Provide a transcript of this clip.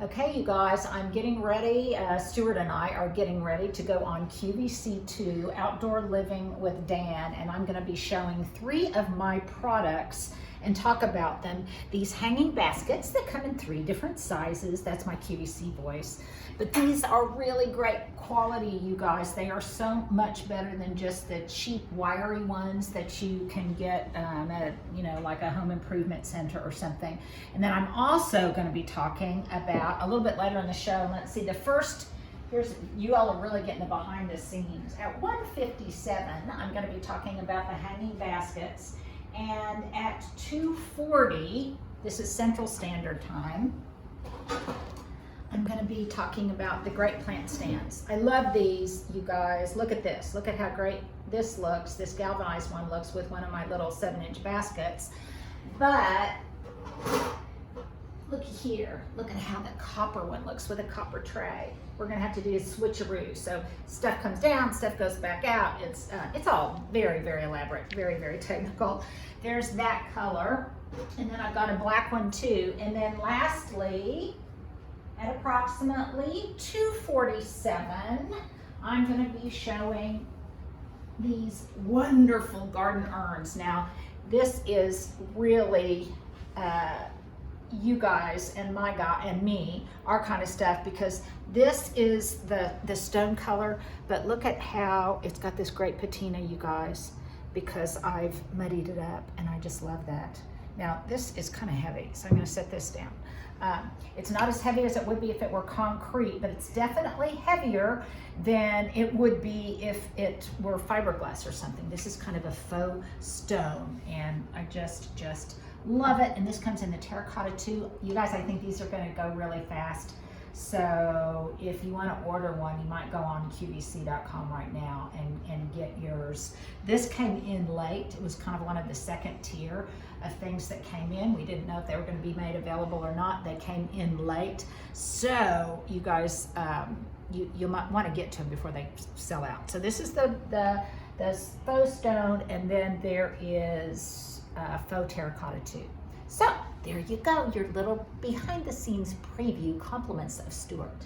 Okay, you guys, I'm getting ready. Stuart and I are getting ready to go on QVC2, Outdoor Living with Dan, and I'm going to be showing 3 of my products and talk about them. These hanging baskets that come in 3 different sizes. That's my QVC voice. But these are really great quality, you guys. They are so much better than just the cheap wiry ones that you can get at, like a home improvement center or something. And then I'm also going to be talking about a little bit later in the show. Let's see, the first, you all are really getting the behind the scenes. At 1:57, I'm going to be talking about the hanging baskets. And at 2:40, this is Central Standard Time, I'm going to be talking about the great plant stands. I love these, you guys. Look at this. Look at how great this looks. This galvanized one looks with one of my little 7-inch baskets. But look here. Look at how the copper one looks with a copper tray. We're going to have to do a switcheroo. So stuff comes down, stuff goes back out. It's all very, very elaborate, very, very technical. There's that color. And then I've got a black one too. And then lastly, at approximately 2:47, I'm going to be showing these wonderful garden urns. Now, this is really you guys and me, our kind of stuff, because this is the stone color, but look at how it's got this great patina, you guys, because I've muddied it up, and I just love that. Now, this is kind of heavy, so I'm going to set this down. It's not as heavy as it would be if it were concrete, but it's definitely heavier than it would be if it were fiberglass or something. This is kind of a faux stone, and I just love it. And this comes in the terracotta too. You guys, I think these are going to go really fast. So if you want to order one, you might go on QVC.com right now and get yours. This came in late. It was kind of one of the second tier of things that came in. We didn't know if they were going to be made available or not. They came in late. So you guys, you might want to get to them before they sell out. So this is the faux stone, and then there is faux terracotta too. So there you go, your little behind the scenes preview, compliments of Stuart.